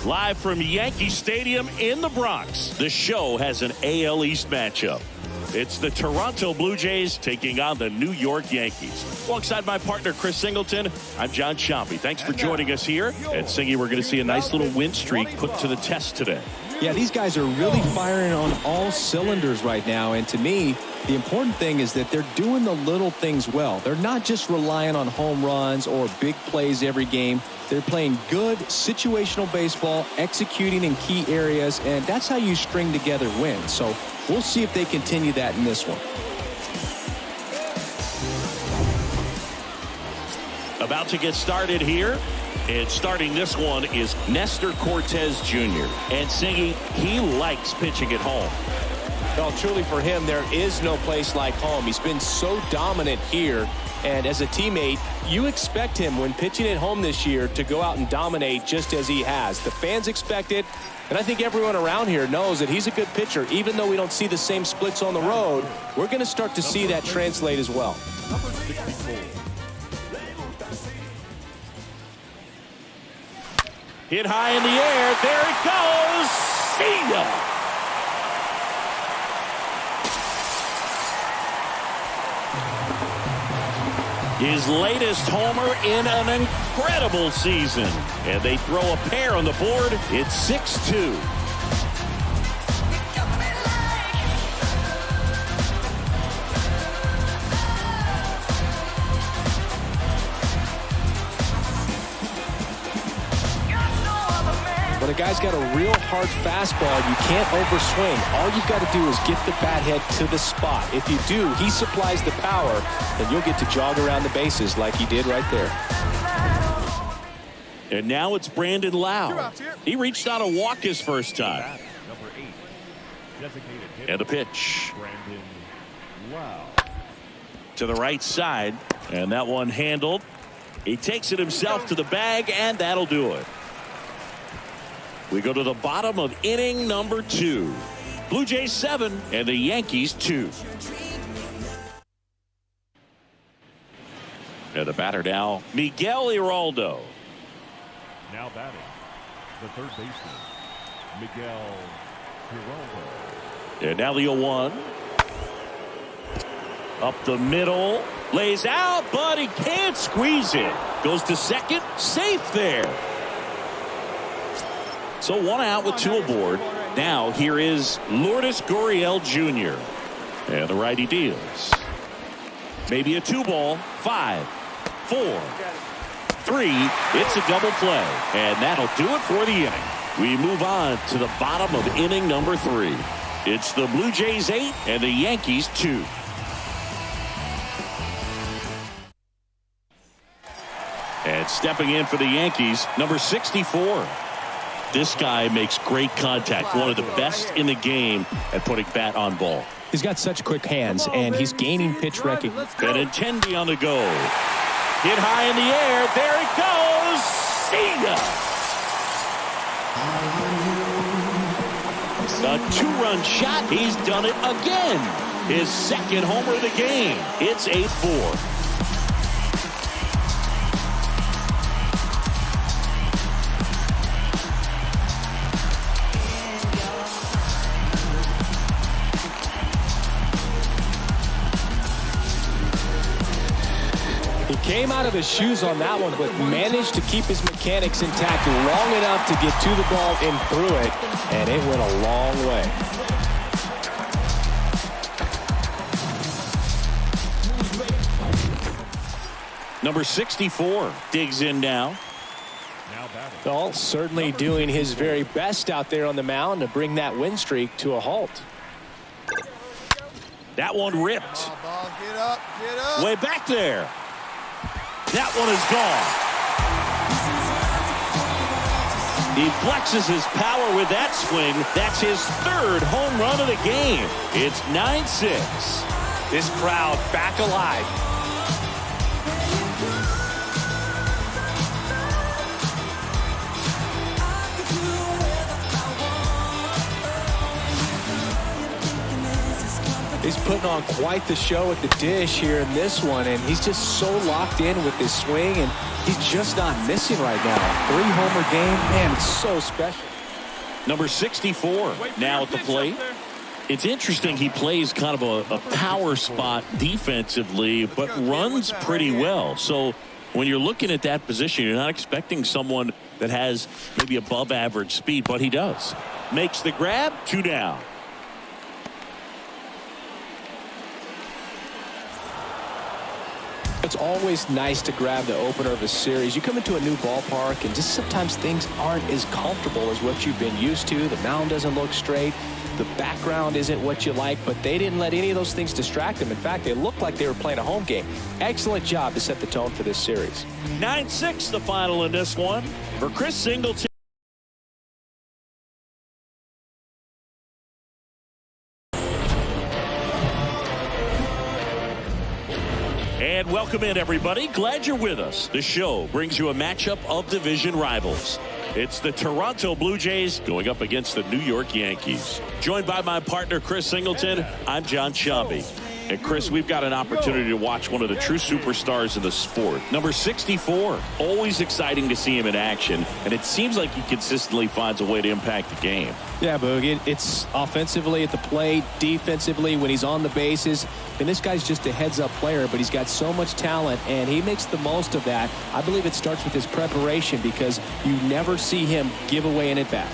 Live from Yankee Stadium in the Bronx, the show has an AL East matchup. It's the Toronto Blue Jays taking on the New York Yankees. Alongside my partner, Chris Singleton, I'm John Chompy. Thanks for joining us here. And Singy, we're going to see a nice little win streak put to the test today. Yeah, these guys are really firing on all cylinders right now. And to me, the important thing is that they're doing the little things well. They're not just relying on home runs or big plays every game. They're playing good situational baseball, executing in key areas, and that's how you string together wins. So we'll see if they continue that in this one. About to get started here. And starting this one is Nestor Cortez Jr. And Singy, he likes pitching at home. Well, truly for him, there is no place like home. He's been so dominant here. And as a teammate, you expect him when pitching at home this year to go out and dominate just as he has. The fans expect it. And I think everyone around here knows that he's a good pitcher. Even though we don't see the same splits on the road, we're going to start to see that translate as well. Number 64. Hit high in the air. There it goes. See ya. His latest homer in an incredible season. And they throw a pair on the board. It's 6-2. When a guy's got a real hard fastball, you can't overswing. All you've got to do is get the bat head to the spot. If you do, he supplies the power, and you'll get to jog around the bases like he did right there. And now it's Brandon Lau. He reached out a walk his first time. Number 8. Designated hitter. And a pitch. Brandon Lau. To the right side. And that one handled. He takes it himself to the bag, and that'll do it. We go to the bottom of inning number 2. Blue Jays 7 and the Yankees 2. And the batter now, Miguel Iraldo. Now batting, the third baseman, Miguel Iraldo. And now the 0-1. Up the middle. Lays out, but he can't squeeze it. Goes to second. Safe there. So 1 out with 2 aboard. Now here is Lourdes Gurriel Jr. And the righty deals. Maybe a 2-ball. 5, 4, 3. It's a double play. And that'll do it for the inning. We move on to the bottom of inning number 3. It's the Blue Jays 8 and the Yankees 2. And stepping in for the Yankees, number 64. This guy makes great contact. One of the best in the game at putting bat on ball. He's got such quick hands, and he's gaining pitch recognition. Benintendi on the go. Hit high in the air. There it goes. See ya. A 2-run shot. He's done it again. His second homer of the game. It's 8-4. Came out of his shoes on that one, but managed to keep his mechanics intact long enough to get to the ball and through it, and it went a long way. Number 64 digs in now. Well, certainly doing his very best out there on the mound to bring that win streak to a halt. That one ripped. Get up, get up. Way back there. That one is gone. He flexes his power with that swing. That's his 3rd home run of the game. It's 9-6. This crowd back alive. He's putting on quite the show at the dish here in this one, and he's just so locked in with his swing, and He's just not missing right now. 3-homer game, man, it's so special. Number 64 now at the plate. It's interesting he plays kind of a power spot defensively, but runs pretty well. So when you're looking at that position, you're not expecting someone that has maybe above average speed, but he does. Makes the grab, 2 down. It's always nice to grab the opener of a series. You come into a new ballpark and just sometimes things aren't as comfortable as what you've been used to. The mound doesn't look straight. The background isn't what you like, but they didn't let any of those things distract them. In fact, they looked like they were playing a home game. Excellent job to set the tone for this series. 9-6 the final in this one for Chris Singleton. And welcome in, everybody. Glad you're with us. The show brings you a matchup of division rivals. It's the Toronto Blue Jays going up against the New York Yankees. Joined by my partner, Chris Singleton, I'm John Shambi. And Chris, we've got an opportunity to watch one of the true superstars of the sport. Number 64, always exciting to see him in action, and it seems like he consistently finds a way to impact the game. Yeah, Boog, it's offensively at the plate, defensively when he's on the bases. And this guy's just a heads-up player, but he's got so much talent, and he makes the most of that. I believe it starts with his preparation because you never see him give away an at-bat.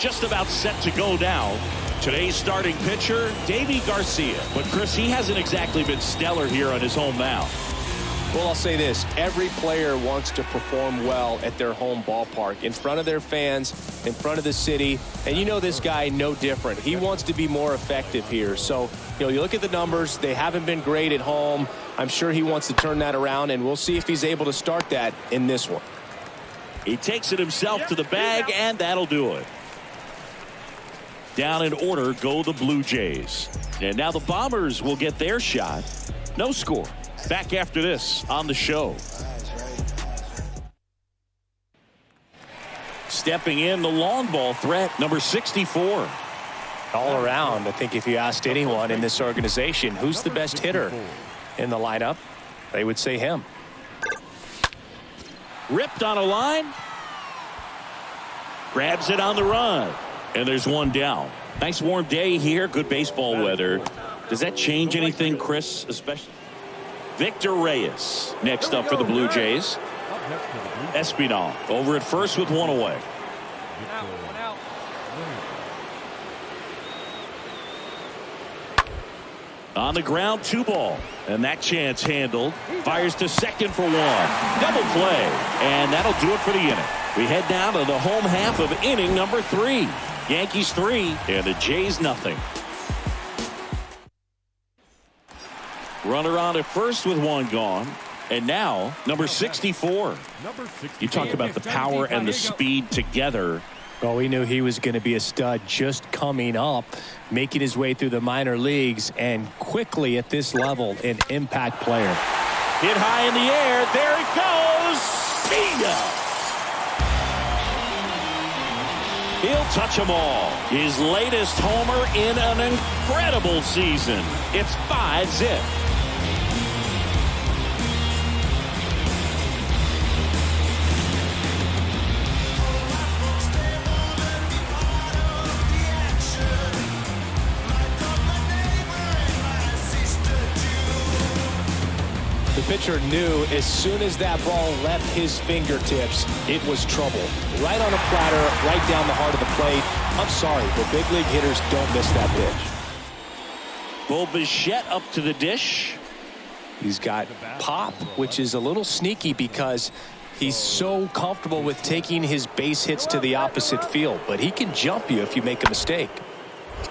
Just about set to go now. Today's starting pitcher, Deivi Garcia. But Chris, he hasn't exactly been stellar here on his home mound. Well, I'll say this. Every player wants to perform well at their home ballpark, in front of their fans, in front of the city. And you know this guy no different. He wants to be more effective here. So, you look at the numbers. They haven't been great at home. I'm sure he wants to turn that around, and we'll see if he's able to start that in this one. He takes it himself to the bag, and that'll do it. Down in order go the Blue Jays. And now the Bombers will get their shot. No score. Back after this on the show. Stepping in, the long ball threat, number 64. All around, I think if you asked anyone in this organization who's the best hitter in the lineup, they would say him. Ripped on a line. Grabs it on the run. And there's one down. Nice warm day here. Good baseball weather. Does that change anything, Chris, especially? Victor Reyes next up for the Blue Jays. Espinal over at first with one away. On the ground, 2 ball. And that chance handled. Fires to second for 1. Double play. And that'll do it for the inning. We head now to the home half of inning number 3. Yankees 3 and the Jays nothing. Runner on at first with 1 gone. And now number 64. You talk about the power and the speed together. Well, we knew he was going to be a stud just coming up, making his way through the minor leagues, and quickly at this level, an impact player. Hit high in the air. There it goes. See ya. He'll touch them all. His latest homer in an incredible season. It's 5-zip. The pitcher knew as soon as that ball left his fingertips, it was trouble. Right on a platter, right down the heart of the plate. I'm sorry, but big league hitters don't miss that pitch. Bo Bichette up to the dish. He's got pop, which is a little sneaky because he's so comfortable with taking his base hits to the opposite field. But he can jump you if you make a mistake.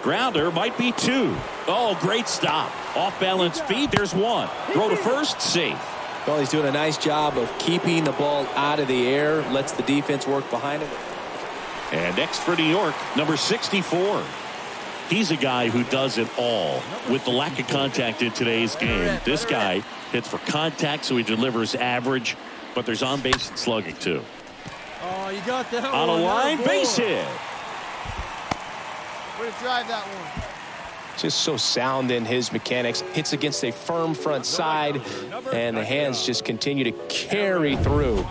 Grounder might be 2. Oh, great stop. Off balance feet. There's 1. Throw to first. Safe. Well, he's doing a nice job of keeping the ball out of the air. Lets the defense work behind him. And next for New York, number 64. He's a guy who does it all. With the lack of contact in today's game, this guy hits for contact, so he delivers average, but there's on base and slugging too. Oh, you got that on a line, base hit. Way to drive that one. Just so sound in his mechanics. Hits against a firm front side, and the hands just continue to carry through.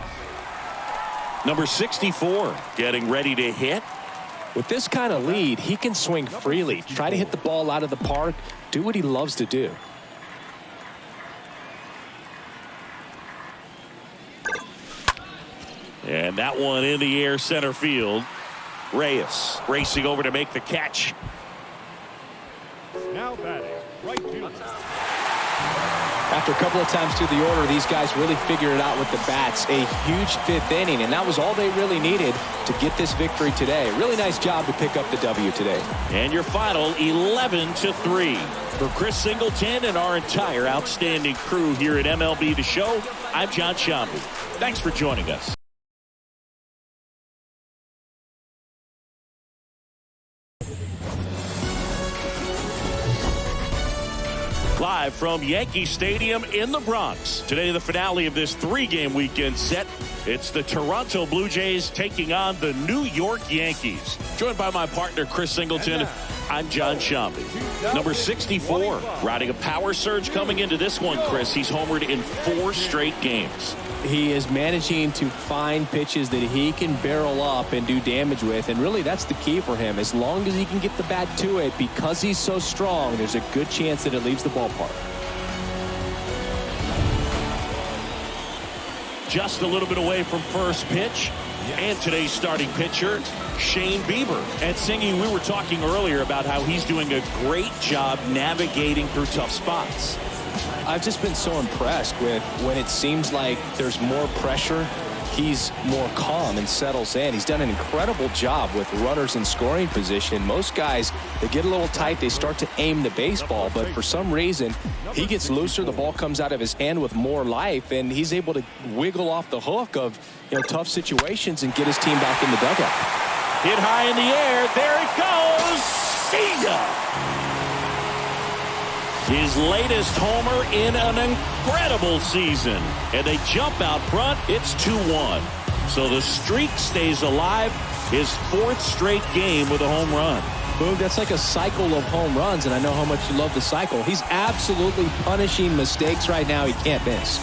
Number 64 getting ready to hit. With this kind of lead, he can swing freely, try to hit the ball out of the park, do what he loves to do. And that one in the air center field. Reyes racing over to make the catch. Now batting, right fielder. After a couple of times through the order, these guys really figured it out with the bats. A huge fifth inning, and that was all they really needed to get this victory today. Really nice job to pick up the W today. And your final 11-3. For Chris Singleton and our entire outstanding crew here at MLB The Show, I'm John Shambu. Thanks for joining us. Live from Yankee Stadium in the Bronx. Today, the finale of this 3-game weekend set. It's the Toronto Blue Jays taking on the New York Yankees. Joined by my partner, Chris Singleton, I'm John Shambi. Number 64, riding a power surge coming into this one, Chris. He's homered in 4 straight games. He is managing to find pitches that he can barrel up and do damage with, and really that's the key for him. As long as he can get the bat to it, because he's so strong, there's a good chance that it leaves the ballpark. Just a little bit away from first pitch. And today's starting pitcher, Shane Bieber. And Singy, we were talking earlier about how he's doing a great job navigating through tough spots. I've just been so impressed with when it seems like there's more pressure, he's more calm and settles in. He's done an incredible job with runners in scoring position. Most guys, they get a little tight, they start to aim the baseball, but for some reason, he gets looser, the ball comes out of his hand with more life, and he's able to wiggle off the hook of tough situations and get his team back in the dugout. Hit high in the air, there it goes, see ya! His latest homer in an incredible season. And they jump out front. It's 2-1. So the streak stays alive. His 4th straight game with a home run. Boom, that's like a cycle of home runs, and I know how much you love the cycle. He's absolutely punishing mistakes right now he can't miss.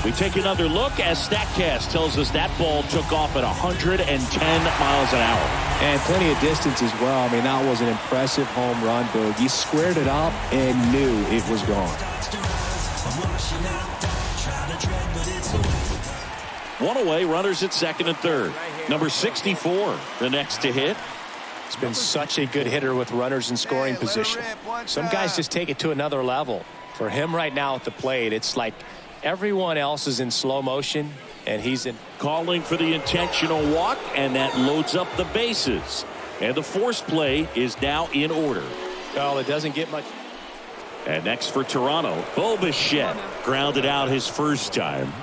We take another look as StatCast tells us that ball took off at 110 miles an hour. And plenty of distance as well. I mean, that was an impressive home run, Boog. He squared it up and knew it was gone. One away, runners at second and third. Number 64, the next to hit. He's been such a good hitter with runners in scoring position. Some guys just take it to another level. For him right now at the plate, it's like everyone else is in slow motion, and he's in. Calling for the intentional walk, and that loads up the bases. And the forced play is now in order. Well, it doesn't get much. And next for Toronto, Bo Bichette grounded out his first time.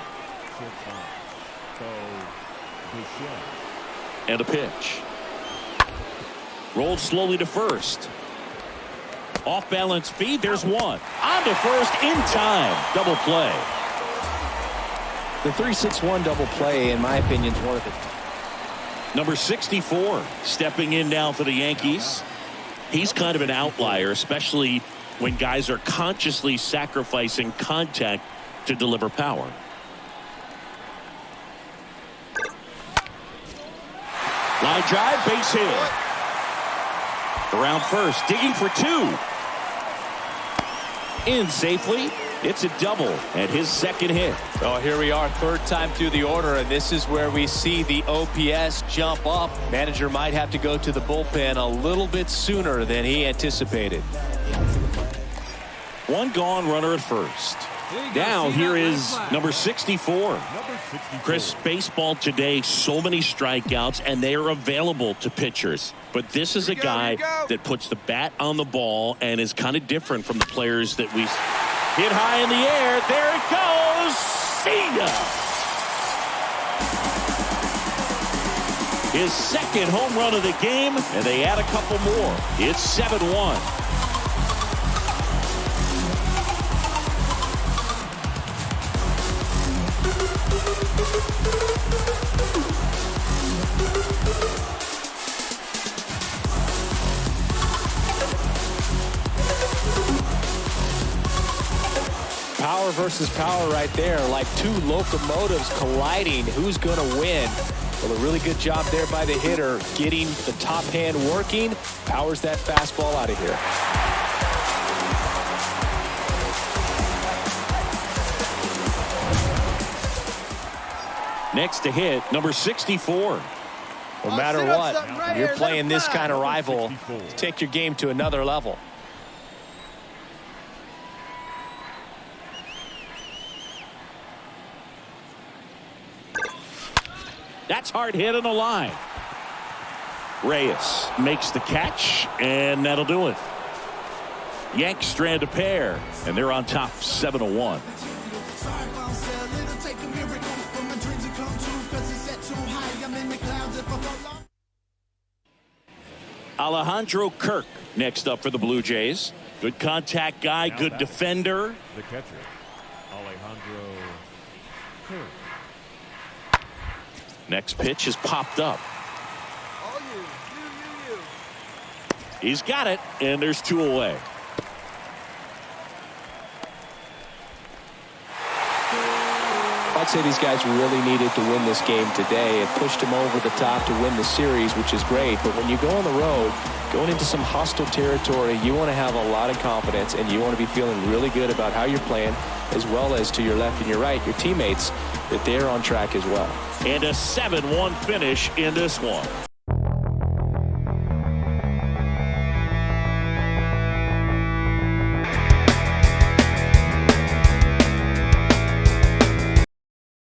And a pitch. Rolled slowly to first. Off balance feed, there's one. On to first in time. Double play. The 3-6-1 double play, in my opinion, is worth it. Number 64 stepping in now for the Yankees. He's kind of an outlier, especially when guys are consciously sacrificing contact to deliver power. Line drive, base hit. Around first, digging for 2. In safely. It's a double and his second hit. Oh, here we are, 3rd time through the order, and this is where we see the OPS jump up. Manager might have to go to the bullpen a little bit sooner than he anticipated. One gone, runner at first. Now here is number 64. Chris, baseball today, so many strikeouts, and they are available to pitchers. But this is a guy that puts the bat on the ball and is kind of different from the players that we hit high in the air. There it goes. See ya. His second home run of the game, and they add a couple more. It's 7-1. versus power right there, like two locomotives colliding. Who's going to win? Well, a really good job there by the hitter, getting the top hand working, powers that fastball out of here. Next to hit, number 64. No matter what, when you're playing this kind of rival, take your game to another level. That's hard hit on the line. Reyes makes the catch, and that'll do it. Yanks strand a pair, and they're on top 7-1. Alejandro Kirk next up for the Blue Jays. Good contact guy, good defender. The catcher, Alejandro Kirk. Next pitch is popped up. He's got it, and there's 2 away. I'd say these guys really needed to win this game today. It pushed them over the top to win the series, which is great. But when you go on the road, going into some hostile territory, you want to have a lot of confidence, and you want to be feeling really good about how you're playing, as well as to your left and your right, your teammates, that they're on track as well. And a 7-1 finish in this one.